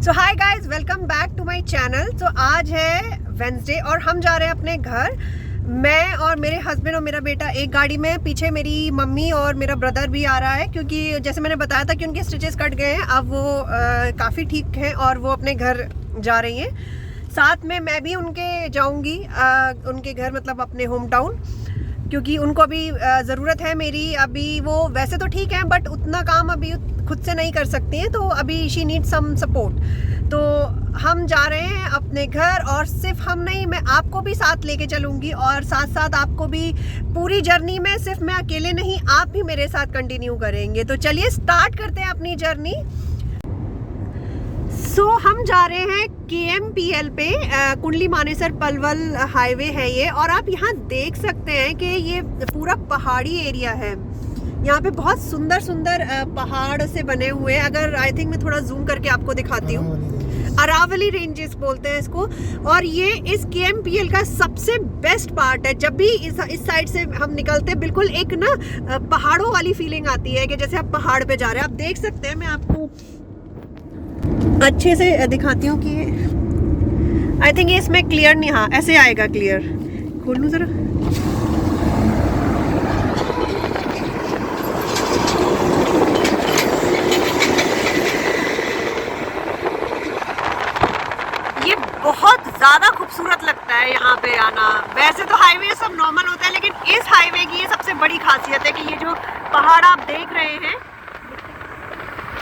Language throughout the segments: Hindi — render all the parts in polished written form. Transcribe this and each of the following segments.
So hi guys, welcome back to my channel. तो आज है वेंसडे और हम जा रहे हैं अपने घर। मैं और मेरे हस्बैंड और मेरा बेटा एक गाड़ी में, पीछे मेरी मम्मी और मेरा ब्रदर भी आ रहा है, क्योंकि जैसे मैंने बताया था कि उनके स्टिचेस कट गए हैं। अब वो काफ़ी ठीक हैं और वो अपने घर जा रही हैं। साथ में मैं भी उनके जाऊंगी, उनके घर, मतलब अपने होम टाउन, क्योंकि उनको अभी ज़रूरत है मेरी। अभी वो वैसे तो ठीक है बट उतना काम अभी खुद से नहीं कर सकती हैं, तो अभी शी नीड सम सपोर्ट। तो हम जा रहे हैं अपने घर, और सिर्फ हम नहीं, मैं आपको भी साथ लेके चलूँगी, और साथ साथ आपको भी पूरी जर्नी में, सिर्फ मैं अकेले नहीं, आप भी मेरे साथ कंटिन्यू करेंगे। तो चलिए स्टार्ट करते हैं अपनी जर्नी। हम जा रहे हैं KMPL पे, कुंडली मानेसर पलवल हाईवे है ये, और आप यहाँ देख सकते हैं कि ये पूरा पहाड़ी एरिया है। यहाँ पे बहुत सुंदर सुंदर पहाड़ से बने हुए हैं। अगर आई थिंक मैं थोड़ा जूम करके आपको दिखाती हूँ, अरावली रेंजेस बोलते हैं इसको। और ये इस KMPL का सबसे बेस्ट पार्ट है। जब भी इस साइड से हम निकलते हैं, बिल्कुल एक ना पहाड़ों वाली फीलिंग आती है कि जैसे आप पहाड़ पे जा रहे हैं। आप देख सकते हैं, मैं आपको अच्छे से दिखाती हूँ कि आई थिंक ये इसमें क्लियर नहीं, हाँ ऐसे आएगा क्लियर। खोल लूँ ज़रा। ये बहुत ज़्यादा खूबसूरत लगता है यहाँ पे आना। वैसे तो हाईवे सब नॉर्मल होता है, लेकिन इस हाईवे की ये सबसे बड़ी खासियत है कि ये जो पहाड़ आप देख रहे हैं,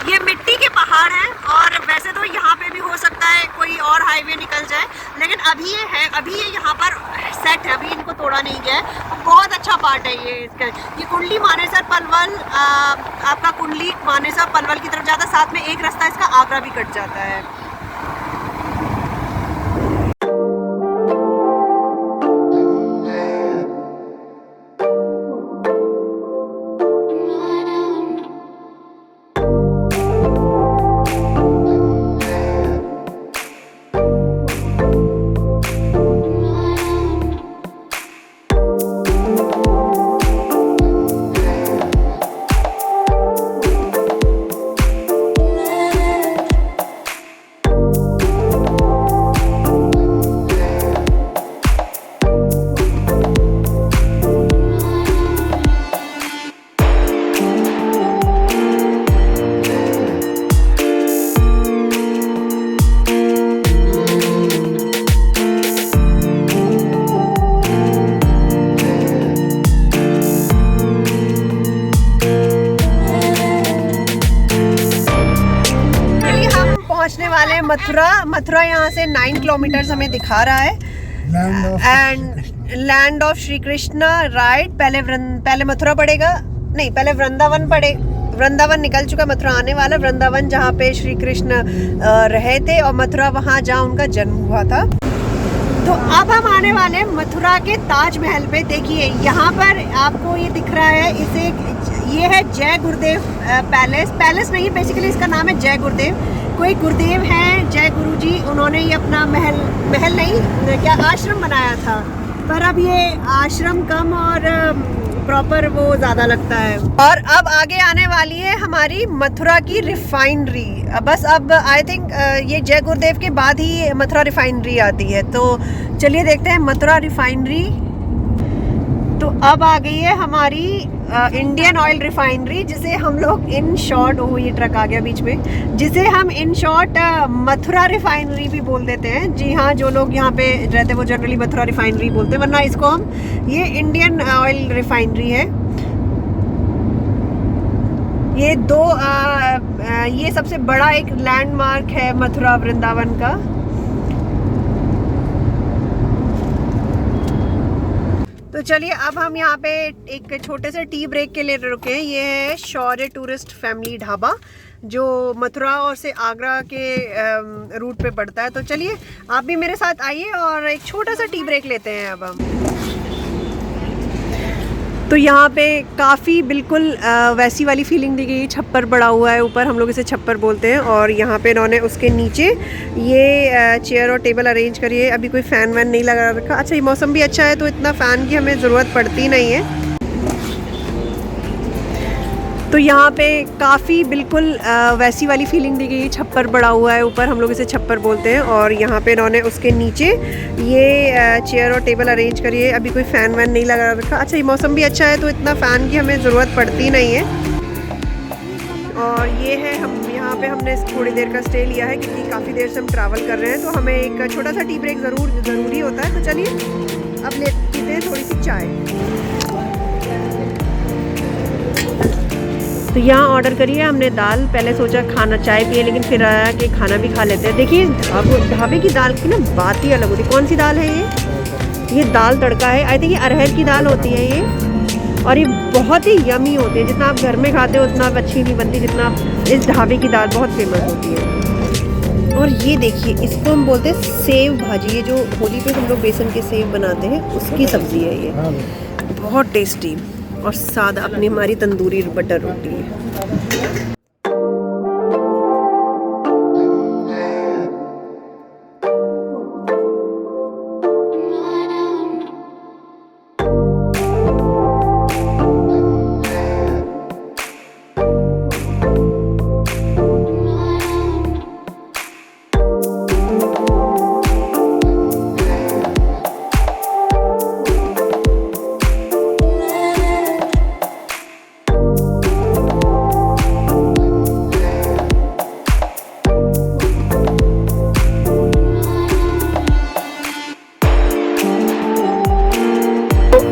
ये मिट्टी के पहाड़ हैं। और वैसे तो यहाँ पे भी हो सकता है कोई और हाईवे निकल जाए, लेकिन अभी ये है, अभी ये यहाँ पर सेट है, अभी इनको तोड़ा नहीं गया है। बहुत अच्छा पार्ट है ये इसका। ये कुंडली मानेसर पलवल, आपका कुंडली मानेसर पलवल की तरफ जाता है। साथ में एक रास्ता इसका आगरा भी कट जाता है। पहुंचने वाले हैं मथुरा यहाँ से 9 किलोमीटर हमें दिखा रहा है। And land of Shri Krishna, right. पहले मथुरा पड़ेगा, नहीं पहले वृंदावन निकल चुका, मथुरा आने वाला। वृंदावन जहाँ पे श्री कृष्ण रहे थे, और मथुरा वहाँ जहाँ उनका जन्म हुआ था। तो अब हम आने वाले हैं मथुरा के ताजमहल पे। देखिए यहाँ पर आपको ये दिख रहा है, ये है जय गुरुदेव पैलेस नहीं, बेसिकली इसका नाम है जय गुरुदेव। कोई गुरुदेव हैं, जय गुरु जी, उन्होंने ये अपना महल नहीं, क्या आश्रम बनाया था। पर अब ये आश्रम कम और प्रॉपर वो ज़्यादा लगता है। और अब आगे आने वाली है हमारी मथुरा की रिफाइनरी। बस अब आई थिंक ये जय गुरुदेव के बाद ही मथुरा रिफाइनरी आती है। तो चलिए देखते हैं मथुरा रिफाइनरी। तो अब आ गई है हमारी इंडियन ऑयल रिफाइनरी, जिसे हम लोग इन शॉर्ट, ये ट्रक आ गया बीच में, जिसे हम इन शॉर्ट मथुरा रिफाइनरी भी बोल देते हैं। जी हाँ, जो लोग यहाँ पे रहते हैं वो जनरली मथुरा रिफाइनरी बोलते हैं, वरना इसको हम, ये इंडियन ऑयल रिफाइनरी है। ये ये सबसे बड़ा एक लैंडमार्क है मथुरा वृंदावन का। तो चलिए अब हम यहाँ पे एक छोटे से टी ब्रेक के लिए रुके हैं। ये है शौर्य टूरिस्ट फैमिली ढाबा, जो मथुरा और से आगरा के रूट पे पड़ता है। तो चलिए आप भी मेरे साथ आइए और एक छोटा सा टी ब्रेक लेते हैं अब हम। तो यहाँ पे काफ़ी बिल्कुल वैसी वाली फीलिंग दी गई। छप्पर पड़ा हुआ है ऊपर, हम लोग इसे छप्पर बोलते हैं, और यहाँ पे इन्होंने उसके नीचे ये चेयर और टेबल अरेंज करी है। अभी कोई फ़ैन वैन नहीं लगा रखा। अच्छा, ये मौसम भी अच्छा है तो इतना फ़ैन की हमें ज़रूरत पड़ती नहीं है। तो यहाँ पे काफ़ी बिल्कुल वैसी वाली फीलिंग दी गई। छप्पर पड़ा हुआ है ऊपर, हम लोग इसे छप्पर बोलते हैं, और यहाँ पे इन्होंने उसके नीचे ये चेयर और टेबल अरेंज करी है। अभी कोई फ़ैन वैन नहीं लगा रखा। अच्छा, ये मौसम भी अच्छा है तो इतना फ़ैन की हमें ज़रूरत पड़ती नहीं है। और ये है, हम यहाँ पे हमने थोड़ी देर का स्टे लिया है क्योंकि काफ़ी देर से हम ट्रैवल कर रहे हैं, तो हमें एक छोटा सा टी ब्रेक ज़रूरी होता है। तो चलिए अब लेते हैं थोड़ी सी चाय। तो यहाँ ऑर्डर करिए हमने दाल। पहले सोचा खाना चाय पिए, लेकिन फिर आया कि खाना भी खा लेते हैं। देखिए ढाबे की दाल की ना बात ही अलग होती है। कौन सी दाल है ये दाल तड़का है। आई थिंक ये अरहर की दाल होती है ये, और ये बहुत ही यमी होती है। जितना आप घर में खाते हो उतना अच्छी नहीं बनती जितना इस ढाबे की दाल बहुत फेमस होती है। और ये देखिए, इसको हम बोलते हैं सेव भाजी। ये जो होली पे हम लोग बेसन के सेव बनाते हैं उसकी सब्ज़ी है ये, बहुत टेस्टी और सादा अपनी हमारी तंदूरी बटर रोटी है।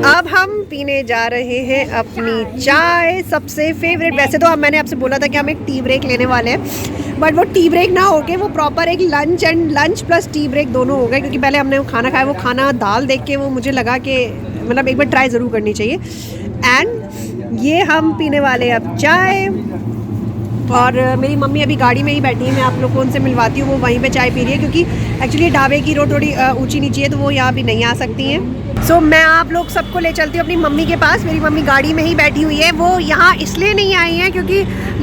अब हम पीने जा रहे हैं अपनी चाय, सबसे फेवरेट। वैसे तो अब मैंने आपसे बोला था कि हम एक टी ब्रेक लेने वाले हैं, बट वो टी ब्रेक ना होके वो प्रॉपर एक लंच प्लस टी ब्रेक दोनों हो गए, क्योंकि पहले हमने वो खाना खाया, वो खाना दाल देख के वो मुझे लगा कि मतलब एक बार ट्राई ज़रूर करनी चाहिए। एंड ये हम पीने वाले अब चाय, और मेरी मम्मी अभी गाड़ी में ही बैठी है। मैं आप लोग को उनसे मिलवाती हूँ, वो वहीं पे चाय पी रही है, क्योंकि एक्चुअली ढाबे की रोड थोड़ी ऊंची नीची है तो वो यहाँ भी नहीं आ सकती हैं। सो मैं आप लोग सबको ले चलती हूँ अपनी मम्मी के पास। मेरी मम्मी गाड़ी में ही बैठी हुई है। वो यहाँ इसलिए नहीं आई हैं क्योंकि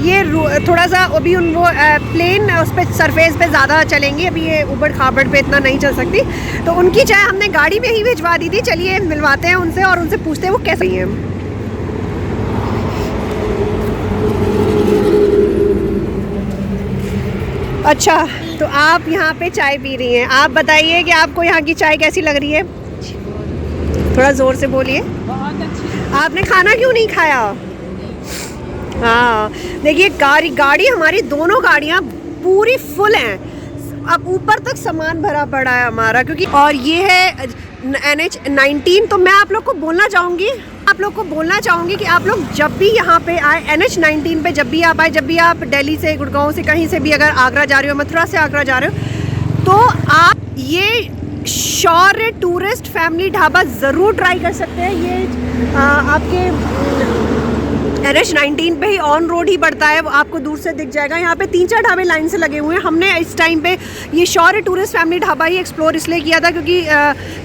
ये थोड़ा सा अभी वो प्लेन उस पर सरफेस पे ज़्यादा चलेंगी, अभी ये ऊबड़ खाबड़ पे इतना नहीं चल सकती, तो उनकी चाय हमने गाड़ी में ही भिजवा दी थी। चलिए मिलवाते हैं उनसे और उनसे पूछते हैं वो कैसे हैं। अच्छा, तो आप यहाँ पे चाय पी रही हैं, आप बताइए कि आपको यहाँ की चाय कैसी लग रही है? थोड़ा ज़ोर से बोलिए। बहुत अच्छी। आपने खाना क्यों नहीं खाया? हाँ देखिए, गाड़ी हमारी दोनों गाड़ियाँ पूरी फुल हैं। अब ऊपर तक सामान भरा पड़ा है हमारा, क्योंकि और ये है NH19। तो मैं आप लोग को बोलना चाहूँगी कि आप लोग जब भी यहाँ पे आए, NH19 पे जब भी आप आए, जब भी आप दिल्ली से, गुड़गांव से, कहीं से भी अगर आगरा जा रहे हो, मथुरा से आगरा जा रहे हो, तो आप ये शौर्य टूरिस्ट फैमिली ढाबा ज़रूर ट्राई कर सकते हैं। ये आपके NH19 पे ही ऑन रोड ही पड़ता है, वो आपको दूर से दिख जाएगा। यहाँ पे 3-4 ढाबे लाइन से लगे हुए हैं। हमने इस टाइम पे ये शौर्य टूरिस्ट फैमिली ढाबा ही एक्सप्लोर इसलिए किया था क्योंकि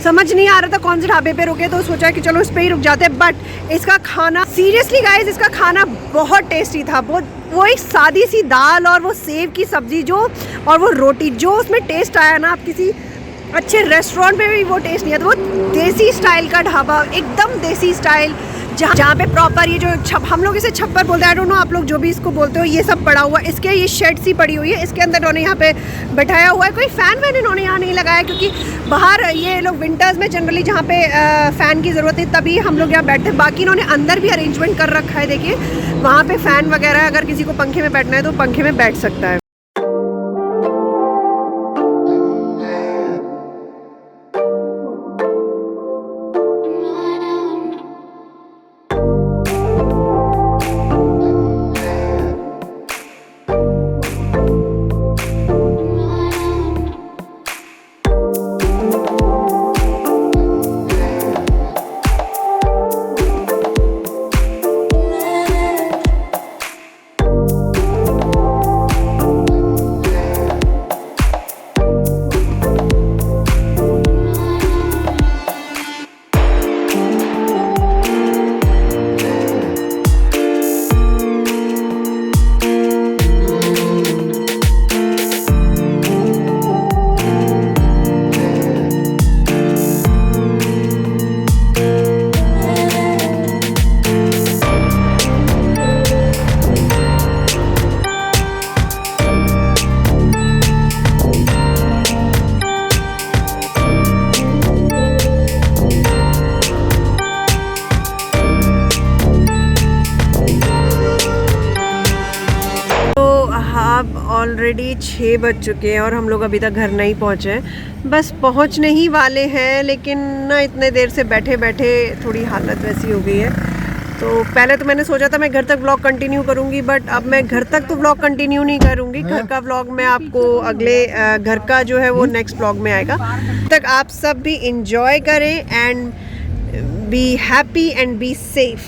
समझ नहीं आ रहा था कौन से ढाबे पे रुके, तो सोचा कि चलो इस पे ही रुक जाते हैं। बट इसका खाना, सीरियसली गाइस, इसका खाना बहुत टेस्टी था। वो एक सादी सी दाल और वो सेव की सब्ज़ी जो, और वो रोटी जो उसमें टेस्ट आया ना, आप किसी अच्छे रेस्टोरेंट में भी वो टेस्ट नहीं आता। वो देसी स्टाइल का ढाबा, एकदम देसी स्टाइल, जहाँ पे प्रॉपर ये जो हम लोग इसे छप्पर बोलते हैं, आई डोंट नो आप लोग जो भी इसको बोलते हो, ये सब पड़ा हुआ है। इसके ये शेड सी पड़ी हुई है, इसके अंदर इन्होंने यहाँ पे बैठाया हुआ है। कोई फ़ैन वैन इन्होंने यहाँ नहीं लगाया, क्योंकि बाहर ये लोग विंटर्स में जनरली जहाँ पे फ़ैन की ज़रूरत है तभी हम लोग यहाँ बैठते हैं। बाकी इन्होंने अंदर भी अरेंजमेंट कर रखा है। देखिए वहाँ पे फ़ैन वगैरह, अगर किसी को पंखे में बैठना है तो पंखे में बैठ सकता है। ऑलरेडी 6 बज चुके हैं और हम लोग अभी तक घर नहीं पहुँचे हैं। बस पहुँचने ही वाले हैं, लेकिन ना इतने देर से बैठे बैठे थोड़ी हालत वैसी हो गई है। तो पहले तो मैंने सोचा था मैं घर तक व्लॉग कंटिन्यू करूँगी, बट अब मैं घर तक तो व्लॉग कंटिन्यू नहीं करूँगी। घर का व्लॉग मैं आपको अगले घर का जो है वो नेक्स्ट व्लॉग में आएगा। तब तक आप सब भी इंजॉय करें and be happy and be safe.